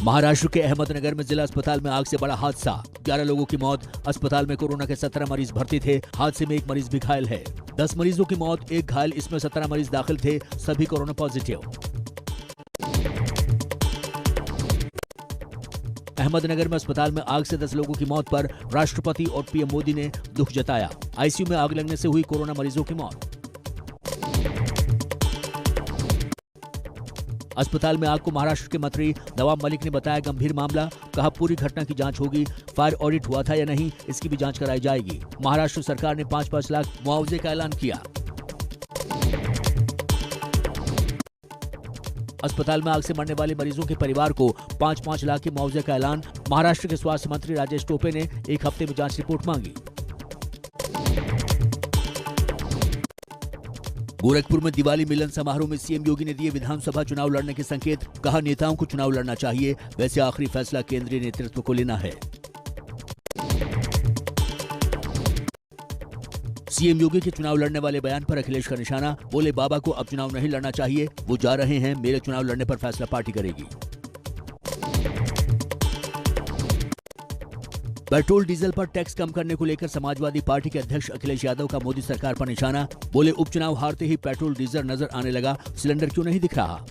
महाराष्ट्र के अहमदनगर में जिला अस्पताल में आग से बड़ा हादसा, 11 लोगों की मौत। अस्पताल में कोरोना के 17 मरीज भर्ती थे। हादसे में एक मरीज भी घायल है। 10 मरीजों की मौत, एक घायल, इसमें 17 मरीज दाखिल थे, सभी कोरोना पॉजिटिव। अहमदनगर में अस्पताल में आग से 10 लोगों की मौत पर राष्ट्रपति और पीएम मोदी ने दुख जताया। आईसीयू में आग लगने से हुई कोरोना मरीजों की मौत। अस्पताल में आग को महाराष्ट्र के मंत्री नवाब मलिक ने बताया गंभीर मामला। कहा पूरी घटना की जांच होगी, फायर ऑडिट हुआ था या नहीं इसकी भी जांच कराई जाएगी। महाराष्ट्र सरकार ने 5-5 लाख मुआवजे का ऐलान किया। अस्पताल में आग से मरने वाले मरीजों के परिवार को 5-5 लाख के मुआवजे का ऐलान। महाराष्ट्र के स्वास्थ्य मंत्री राजेश टोपे ने एक हफ्ते में जांच रिपोर्ट मांगी। गोरखपुर में दिवाली मिलन समारोह में सीएम योगी ने दिए विधानसभा चुनाव लड़ने के संकेत। कहा नेताओं को चुनाव लड़ना चाहिए, वैसे आखिरी फैसला केंद्रीय नेतृत्व को लेना है। सीएम योगी के चुनाव लड़ने वाले बयान पर अखिलेश का निशाना। बोले बाबा को अब चुनाव नहीं लड़ना चाहिए, वो जा रहे हैं, मेरे चुनाव लड़ने पर फैसला पार्टी करेगी। पेट्रोल डीजल पर टैक्स कम करने को लेकर समाजवादी पार्टी के अध्यक्ष अखिलेश यादव का मोदी सरकार पर निशाना। बोले उपचुनाव हारते ही पेट्रोल डीजल नजर आने लगा, सिलेंडर क्यों नहीं दिख रहा।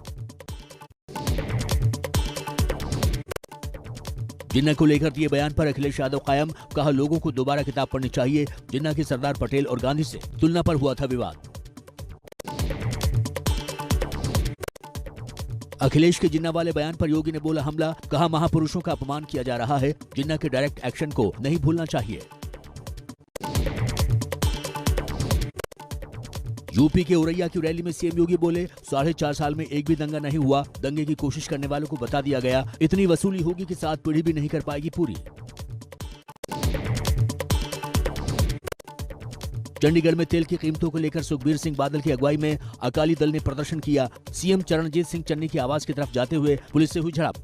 जिन्ना को लेकर दिए बयान पर अखिलेश यादव कायम। कहा लोगों को दोबारा किताब पढ़नी चाहिए। जिन्ना की सरदार पटेल और गांधी से तुलना पर हुआ था विवाद। अखिलेश के जिन्ना वाले बयान पर योगी ने बोला हमला। कहा महापुरुषों का अपमान किया जा रहा है, जिन्ना के डायरेक्ट एक्शन को नहीं भूलना चाहिए। यूपी के औरैया की रैली में सीएम योगी बोले 4.5 साल में एक भी दंगा नहीं हुआ, दंगे की कोशिश करने वालों को बता दिया गया, इतनी वसूली होगी कि 7 पीढ़ी भी नहीं कर पाएगी पूरी। चंडीगढ़ में तेल की कीमतों को लेकर सुखबीर सिंह बादल की अगुवाई में अकाली दल ने प्रदर्शन किया। सीएम चरणजीत सिंह चन्नी की आवास की तरफ जाते हुए पुलिस से हुई झड़प।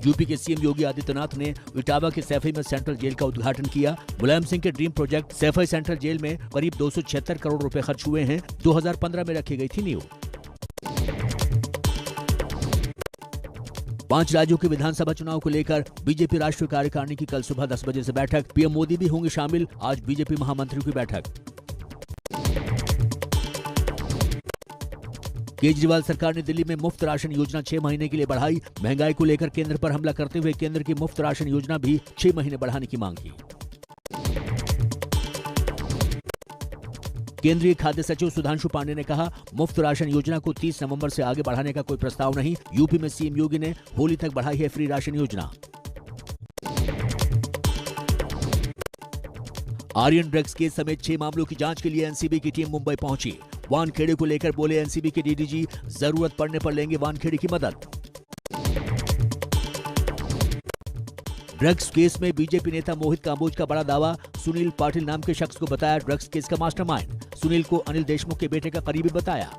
यूपी के सीएम योगी आदित्यनाथ ने इटावा के सैफई में सेंट्रल जेल का उद्घाटन किया। मुलायम सिंह के dream project Saifai central jail में करीब 276 करोड़ रुपए खर्च हुए हैं। 2015 में रखी गई थी नींव। 5 राज्यों के विधानसभा चुनाव को लेकर बीजेपी राष्ट्रीय कार्यकारिणी की कल सुबह 10 बजे से बैठक। पीएम मोदी भी होंगे शामिल। आज बीजेपी महामंत्रियों की बैठक। केजरीवाल सरकार ने दिल्ली में मुफ्त राशन योजना 6 महीने के लिए बढ़ाई। महंगाई को लेकर केंद्र पर हमला करते हुए केंद्र की मुफ्त राशन योजना भी 6 महीने बढ़ाने की मांग की। केंद्रीय खाद्य सचिव सुधांशु पांडे ने कहा मुफ्त राशन योजना को 30 नवंबर से आगे बढ़ाने का कोई प्रस्ताव नहीं। यूपी में सीएम योगी ने होली तक बढ़ाई है फ्री राशन योजना। आर्यन ड्रग्स केस समेत 6 मामलों की जांच के लिए एनसीबी की टीम मुंबई पहुंची। वानखेड़े को लेकर बोले एनसीबी के डीडीजी जरूरत पड़ने पर लेंगे वानखेड़े की मदद। ड्रग्स केस में बीजेपी नेता मोहित कांबोज का बड़ा दावा। सुनील पाटिल नाम के शख्स को बताया ड्रग्स केस का मास्टरमाइंड। सुनील को अनिल देशमुख के बेटे का करीबी बताया।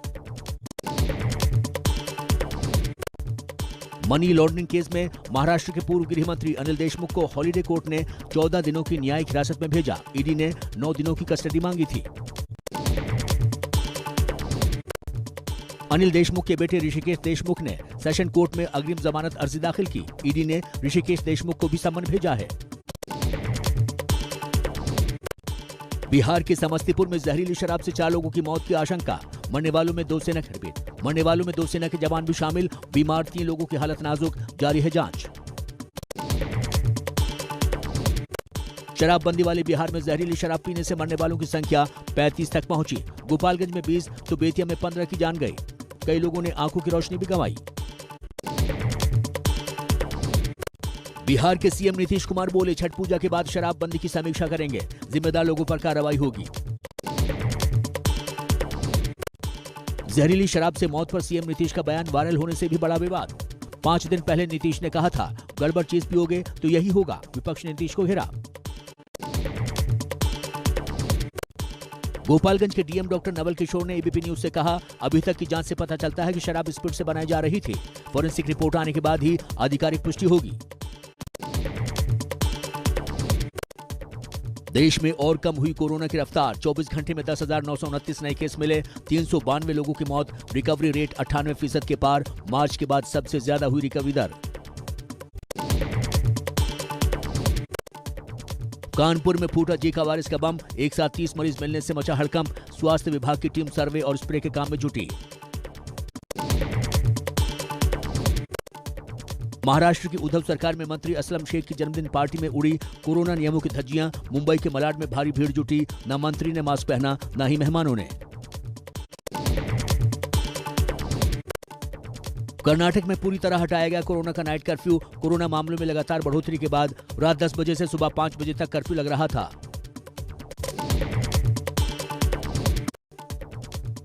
मनी लॉन्ड्रिंग केस में महाराष्ट्र के पूर्व गृह मंत्री अनिल देशमुख को हॉलिडे कोर्ट ने 14 दिनों की न्यायिक हिरासत में भेजा। ईडी ने 9 दिनों की कस्टडी मांगी थी। अनिल देशमुख के बेटे ऋषिकेश देशमुख ने सेशन कोर्ट में अग्रिम जमानत अर्जी दाखिल की। ईडी ने ऋषिकेश देशमुख को भी समन भेजा है। बिहार के समस्तीपुर में जहरीली शराब से 4 लोगों की मौत की आशंका। मरने वालों में 2 सेना के जवान। मरने वालों में 2 सेना के जवान भी शामिल। बीमार 3 लोगों की हालत नाजुक, जारी है जांच। शराबबंदी वाले बिहार में जहरीली शराब पीने से मरने वालों की संख्या 35 तक पहुंची। गोपालगंज में 20 तो बेतिया में 15 की जान गई। कई लोगों ने आंखों की रोशनी भी गंवाई। बिहार के सीएम नीतीश कुमार बोले छठ पूजा के बाद शराबबंदी की समीक्षा करेंगे, जिम्मेदार लोगों पर कार्रवाई होगी। जहरीली शराब से मौत पर सीएम नीतीश का बयान वायरल होने से भी बड़ा विवाद। 5 दिन पहले नीतीश ने कहा था गड़बड़ चीज पियोगे तो यही होगा। विपक्ष ने नीतीश को घेरा। गोपालगंज के डीएम डॉक्टर नवल किशोर ने एबीपी न्यूज से कहा अभी तक की जांच से पता चलता है कि शराब स्पिरिट से बनाई जा रही थी। फोरेंसिक रिपोर्ट आने के बाद ही आधिकारिक पुष्टि होगी। देश में और कम हुई कोरोना की रफ्तार। 24 घंटे में 10,929 नए केस मिले, 392 लोगों की मौत। रिकवरी रेट 98% के पार। मार्च के बाद सबसे ज्यादा हुई रिकवरी दर। कानपुर में फूटा जीका वायरस का बम, एक साथ 30 मरीज मिलने से मचा हड़कंप। स्वास्थ्य विभाग की टीम सर्वे और स्प्रे के काम में जुटी। महाराष्ट्र की उद्धव सरकार में मंत्री असलम शेख की जन्मदिन पार्टी में उड़ी कोरोना नियमों की धज्जियां। मुंबई के मलाड में भारी भीड़ जुटी, न मंत्री ने मास्क पहना न ही मेहमानों ने। कर्नाटक में पूरी तरह हटाया गया कोरोना का नाइट कर्फ्यू। कोरोना मामलों में लगातार बढ़ोतरी के बाद रात 10 बजे से सुबह 5 बजे तक कर्फ्यू लग रहा था।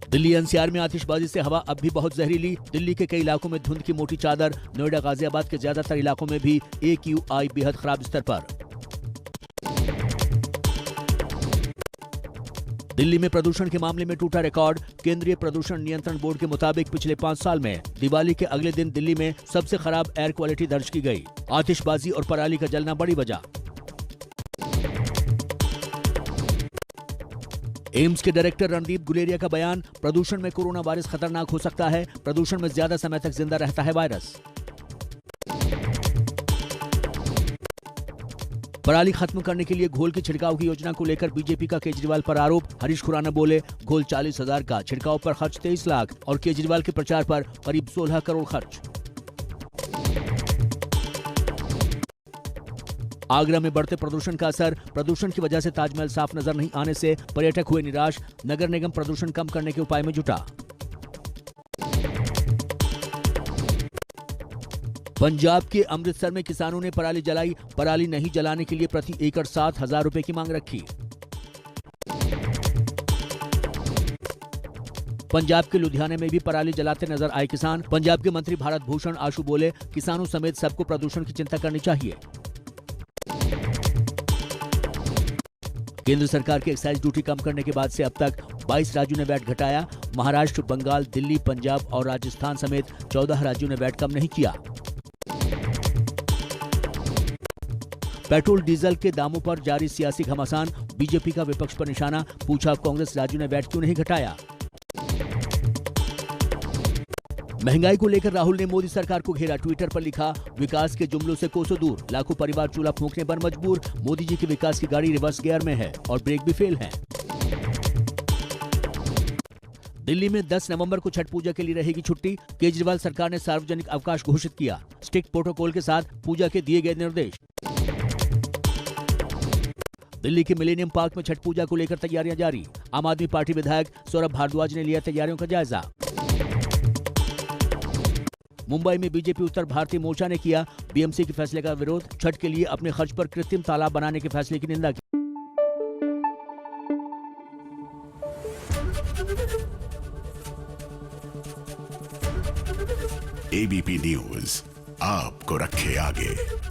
दिल्ली एनसीआर में आतिशबाजी से हवा अब भी बहुत जहरीली। दिल्ली के कई इलाकों में धुंध की मोटी चादर। नोएडा गाजियाबाद के ज्यादातर इलाकों में भी AQI बेहद खराब स्तर पर। दिल्ली में प्रदूषण के मामले में टूटा रिकॉर्ड। केंद्रीय प्रदूषण नियंत्रण बोर्ड के मुताबिक पिछले 5 साल में दिवाली के अगले दिन दिल्ली में सबसे खराब एयर क्वालिटी दर्ज की गई। आतिशबाजी और पराली का जलना बड़ी वजह। एम्स के डायरेक्टर रणदीप गुलेरिया का बयान, प्रदूषण में कोरोना वायरस खतरनाक हो सकता है। प्रदूषण में ज्यादा समय तक जिंदा रहता है वायरस। पराली खत्म करने के लिए घोल के छिड़काव की योजना को लेकर बीजेपी का केजरीवाल पर आरोप। हरीश खुराना बोले, घोल 40,000 का, छिड़काव पर खर्च 23 लाख और केजरीवाल के प्रचार पर करीब 16 करोड़ खर्च। आगरा में बढ़ते प्रदूषण का असर। प्रदूषण की वजह से ताजमहल साफ नजर नहीं आने से पर्यटक हुए निराश। नगर निगम प्रदूषण कम करने के उपाय में जुटा। पंजाब के अमृतसर में किसानों ने पराली जलाई। पराली नहीं जलाने के लिए प्रति एकड़ 7,000 रुपए की मांग रखी। पंजाब के लुधियाने में भी पराली जलाते नजर आए किसान। पंजाब के मंत्री भारत भूषण आशु बोले, किसानों समेत सबको प्रदूषण की चिंता करनी चाहिए। केंद्र सरकार की एक्साइज ड्यूटी कम करने के बाद से अब तक 22 राज्यों ने वैट घटाया। महाराष्ट्र, बंगाल, दिल्ली, पंजाब और राजस्थान समेत 14 राज्यों ने वैट कम नहीं किया। पेट्रोल डीजल के दामों पर जारी सियासी घमासान। बीजेपी का विपक्ष पर निशाना, पूछा कांग्रेस राज्यों ने वैट क्यों नहीं घटाया। महंगाई को लेकर राहुल ने मोदी सरकार को घेरा। ट्विटर पर लिखा, विकास के जुमलों से कोसों दूर, लाखों परिवार चूल्हा फूंकने पर मजबूर। मोदी जी की विकास की गाड़ी रिवर्स गियर में है और ब्रेक भी फेल है। दिल्ली में 10 नवंबर को छठ पूजा के लिए रहेगी छुट्टी। केजरीवाल सरकार ने सार्वजनिक अवकाश घोषित किया। स्ट्रिक्ट प्रोटोकॉल के साथ पूजा के दिए गए निर्देश। दिल्ली के मिलेनियम पार्क में छठ पूजा को लेकर तैयारियां जारी। आम आदमी पार्टी विधायक सौरभ भारद्वाज ने लिया तैयारियों का जायजा। मुंबई में बीजेपी उत्तर भारतीय मोर्चा ने किया बीएमसी के फैसले का विरोध। छठ के लिए अपने खर्च पर कृत्रिम तालाब बनाने के फैसले की निंदा की। एबीपी न्यूज आपको रखे आगे।